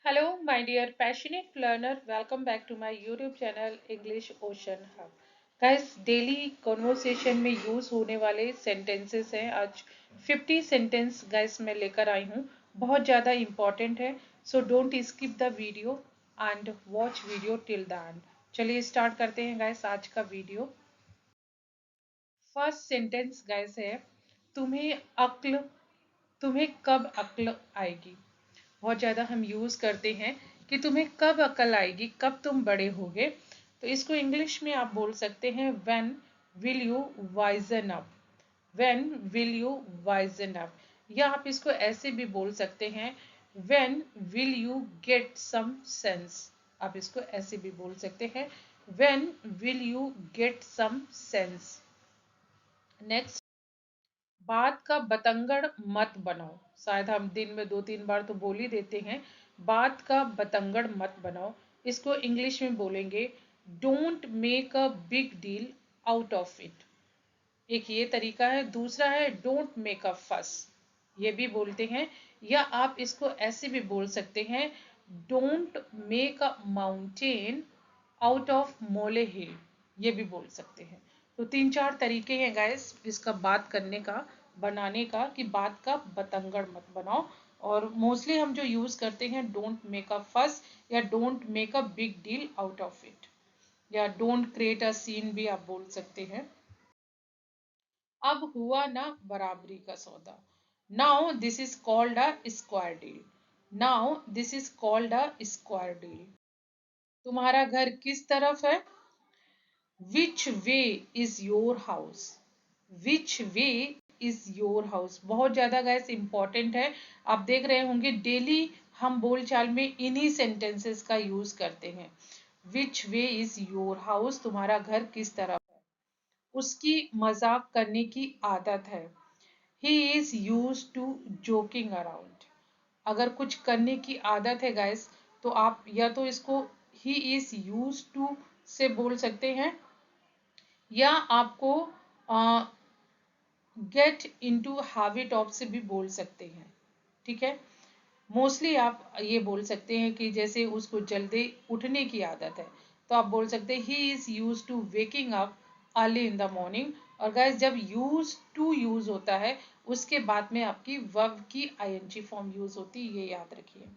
Hello, my dear passionate learner. Welcome back to my YouTube channel English Ocean Hub. Guys, daily conversation में use होने वाले sentences हैं. आज 50 sentence guys मैं लेकर आई हूँ. बहुत ज़्यादा इम्पॉर्टेंट है. So don't skip the video and watch video till the end. चलिए स्टार्ट करते हैं गाइस आज का वीडियो. फर्स्ट सेंटेंस गाइस है, तुम्हें अक्ल तुम्हें कब अक्ल आएगी. बहुत ज़्यादा हम यूज़ करते हैं कि तुम्हें कब अकल आएगी, कब तुम बड़े होगे. तो इसको इंग्लिश में आप बोल सकते हैं when will you wisen up. When will you wisen up. या आप इसको ऐसे भी बोल सकते हैं when will you get some sense. आप इसको ऐसे भी बोल सकते हैं when will you get some sense. Next, बात का बतंगड़ मत बनाओ. शायद हम दिन में 2-3 बार तो बोल ही देते हैं बात का बतंगड़ मत बनाओ. इसको इंग्लिश में बोलेंगे don't make a big deal out of it. एक ये तरीका है. दूसरा है डोंट मेक अ फस. ये भी बोलते हैं. या आप इसको ऐसे भी बोल सकते हैं don't make a mountain out of मोले हिल. ये भी बोल सकते हैं. तो 3-4 तरीके हैं गाइस इसका बात करने का, बनाने का, कि बात का बतंगड़ मत बनाओ. और मोस्टली हम जो यूज करते हैं डोंट मेक अ फस या don't make a big deal out of it या डोंट क्रिएट अ सीन भी आप बोल सकते हैं. अब हुआ ना बराबरी का सौदा. Now this is called a square deal. Now this is called a square deal. तुम्हारा घर किस तरफ है. Which way is your house. Which way is your house बहुत ज्यादा गैस इंपॉर्टेंट है. आप देख रहे होंगे डेली हम बोलचाल में इन्हीं सेंटेंसेस का यूज करते हैं. विच वे इज योर हाउस, तुम्हारा घर किस तरफ है. उसकी मजाक करने की आदत है. He is use to joking around. अगर कुछ करने की आदत है गाइस तो आप या तो इसको ही इज यूज टू से बोल सकते हैं या आपको गेट इनटू हैबिट ऑफ से भी बोल सकते हैं. ठीक है. मोस्टली आप ये बोल सकते हैं कि जैसे उसको जल्दी उठने की आदत है तो आप बोल सकते हैं he is use to waking up early in the morning. और गाइस जब यूज टू यूज होता है उसके बाद में आपकी वर्ब की आईएनजी फॉर्म यूज होती है, ये याद रखिए.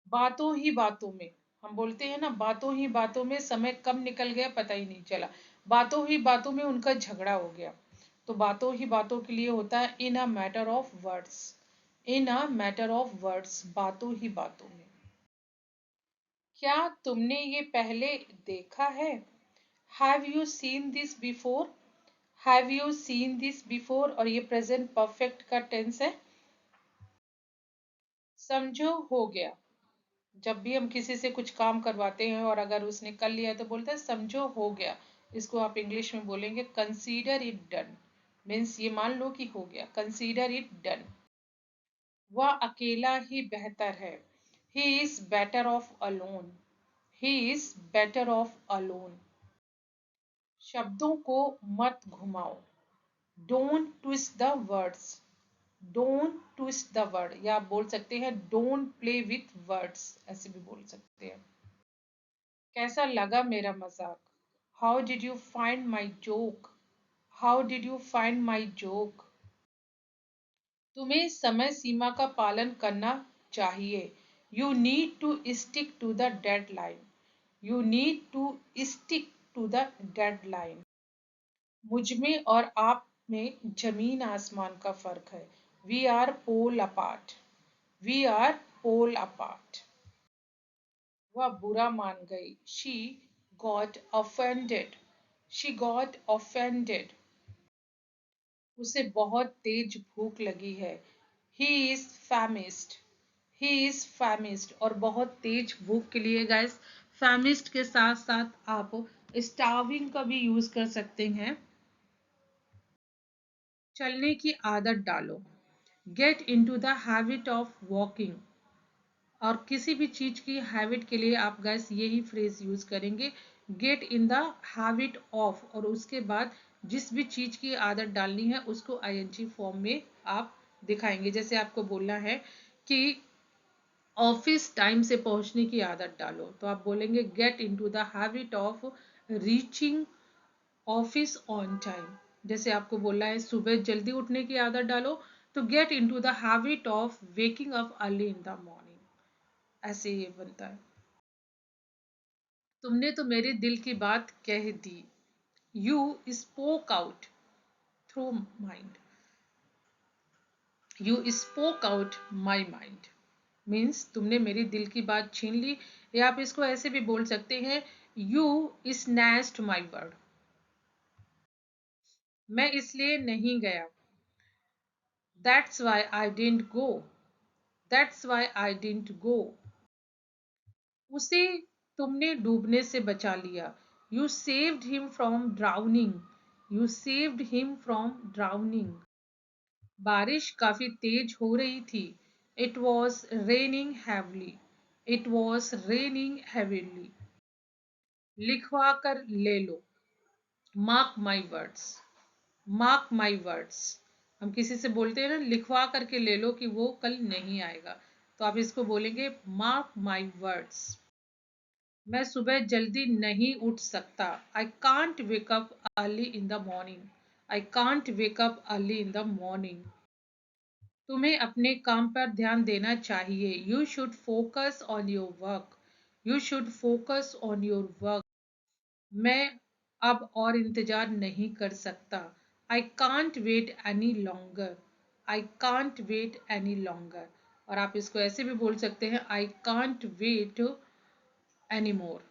बातों ही बातों में हम बोलते हैं ना, बातों ही बातों में समय कब निकल गया पता ही नहीं चला. बातों ही बातों में उनका झगड़ा हो गया. तो बातों ही बातों के लिए होता है in a matter of words. In a matter of words, बातों ही बातों में. क्या तुमने ये पहले देखा है. Have you seen this before. Have you seen this before और ये प्रेजेंट परफेक्ट का टेंस है. समझो हो गया. जब भी हम किसी से कुछ काम करवाते हैं और अगर उसने कर लिया तो बोलते हैं समझो हो गया. इसको आप इंग्लिश में बोलेंगे कंसीडर इट डन. मीन्स ये मान लो कि हो गया, कंसीडर इट डन. वह अकेला ही बेहतर है. He is better of alone. He is better of alone. शब्दों को मत घुमाओ. Don't twist the words. Don't twist the word या आप बोल सकते हैं डोंट प्ले विथ वर्ड्स, ऐसे भी बोल सकते हैं. कैसा लगा मेरा मजाक. How did you find my joke. How did you find my joke. तुम्हें समय सीमा का पालन करना चाहिए. You need to stick to the deadline. You need to stick to the deadline. मुझ में और आप में जमीन आसमान का फर्क है. We are pole apart. We are pole apart. वह बुरा मान गई. She got offended. She got offended. उसे बहुत तेज भूख लगी है. He is famished. He is famished. और बहुत तेज भूख के लिए गाइस famished के साथ साथ आप starving का भी यूज कर सकते हैं. चलने की आदत डालो. Get into the habit of walking. और किसी भी चीज की हैबिट के लिए आप गैस यही फ्रेज यूज करेंगे get in the habit of और उसके बाद जिस भी चीज की आदत डालनी है उसको आईएनजी फॉर्म में आप दिखाएंगे. जैसे आपको बोलना है कि ऑफिस टाइम से पहुंचने की आदत डालो, तो आप बोलेंगे get into the habit of reaching office on time. जैसे आपको बोला है सुबह जल्दी उठने की आदत डालो, तो get into the habit of waking up early in the morning. ऐसे ये बनता है। तुमने तो मेरे दिल की बात कह दी। You spoke out through mind. You spoke out my mind means तुमने मेरी दिल की बात छीन ली, या आप इसको ऐसे भी बोल सकते हैं, यू स्नैच्ड माई वर्ड। मैं इसलिए नहीं गया, that's why I didn't go. That's why I didn't go. उसे तुमने डूबने से बचा लिया, you saved him from drowning. You saved him from drowning. बारिश काफी तेज हो रही थी, it was raining heavily. It was raining heavily. लिखवा कर ले लो, mark my words. Mark my words. हम किसी से बोलते हैं ना लिखवा करके ले लो कि वो कल नहीं आएगा, तो आप इसको बोलेंगे मार्क माई वर्ड्स। मैं सुबह जल्दी नहीं उठ सकता, I can't wake up early in the morning. I can't wake up early in the morning. तुम्हें अपने काम पर ध्यान देना चाहिए, you should focus on your work. You should focus on your work. मैं अब और इंतजार नहीं कर सकता, I can't wait any longer. I can't wait any longer. और आप इसको ऐसे भी बोल सकते हैं, I can't wait any more.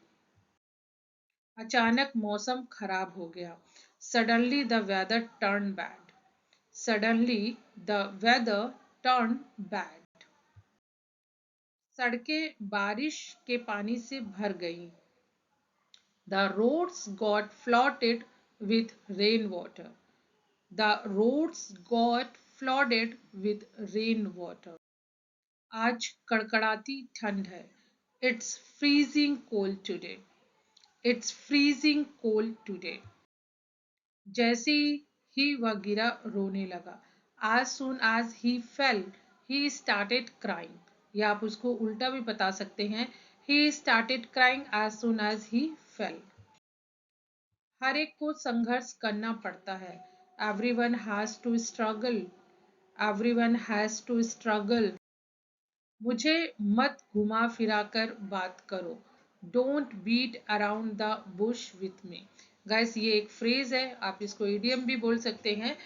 अचानक मौसम खराब हो गया, suddenly the weather turn bad. Suddenly the weather turn bad. सड़कें बारिश के पानी से भर गईं। The roads got flooded with rainwater. The roads got flooded with rainwater. आज कड़कड़ाती ठंड है, It's freezing cold today. It's freezing cold today. जैसे ही वह गिरा रोने लगा, As soon as he fell, he started crying. या आप उसको उल्टा भी बता सकते हैं, He started crying as soon as he fell. हर एक को संघर्ष करना पड़ता है, everyone has to struggle. Everyone has to struggle. मुझे मत घुमा फिरा कर बात करो, don't beat around the bush with me. Guys ये एक फ्रेज है, आप इसको इडियम भी बोल सकते हैं।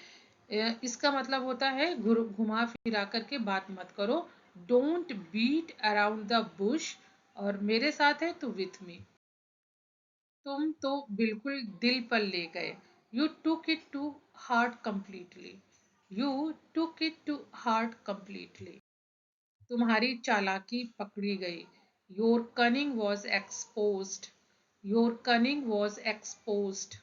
इसका मतलब होता है घुमा फिरा करके बात मत करो, don't beat around the bush, और मेरे साथ है तो विथ मी। तुम तो बिल्कुल दिल पर ले गए, you took it to heart completely. You took it to heart completely. तुम्हारी चालाकी पकड़ी गई, your cunning was exposed. Your cunning was exposed.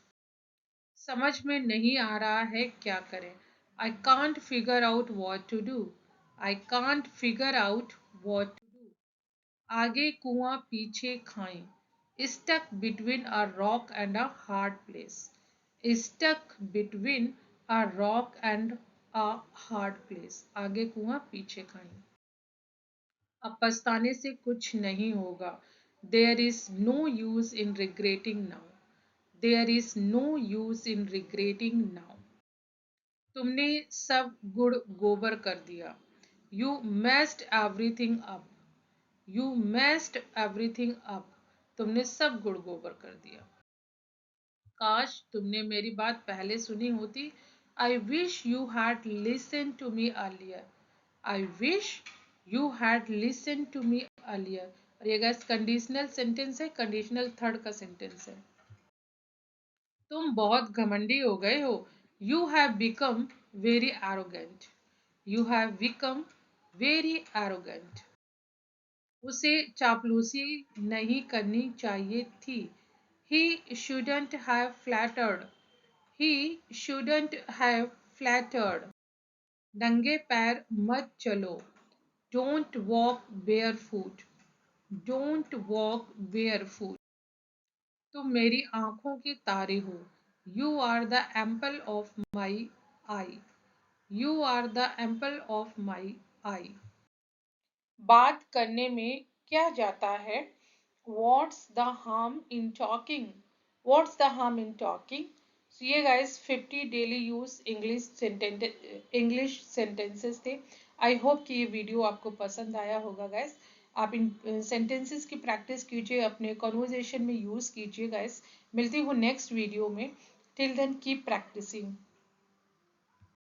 समझ में नहीं आ रहा है क्या करें, I can't figure out what to do. I can't figure out what to do. आगे कुआं पीछे खाई, stuck between a rock and a hard place. Stuck between a rock and a hard place. आगे कुआं पीछे खाई। अब पछताने से कुछ नहीं होगा, there is no use in regretting now. There is no use in regretting now. तुमने सब गुड़ गोबर कर दिया, you messed everything up. You messed everything up. तुमने सब गुड़ गोबर कर दिया। काश तुमने मेरी बात पहले सुनी होती, I wish you had listen to me earlier. I wish you had listen to me earlier. और ये गैस कंडीशनल सेंटेंस है, कंडीशनल थर्ड का सेंटेंस है। तुम बहुत घमंडी हो गए हो, you have become very arrogant. You have become very arrogant. उसे चापलूसी नहीं करनी चाहिए थी, he shouldn't have flattered. He shouldn't have flattered. नंगे पैर मत चलो, don't walk barefoot. Don't walk barefoot. तुम मेरी आंखों के तारे हो, you are the apple of my eye. You are the apple of my eye. बात करने में क्या जाता है? What's the harm in talking? What's the harm in talking? So ये guys 50 daily use English sentences थे. I hope कि ये वीडियो आपको पसंद आया होगा guys. आप इन sentences की प्रैक्टिस कीजिए, अपने कॉन्वर्जेशन में यूज कीजिए guys. मिलती हूँ नेक्स्ट वीडियो में. Till then keep practicing.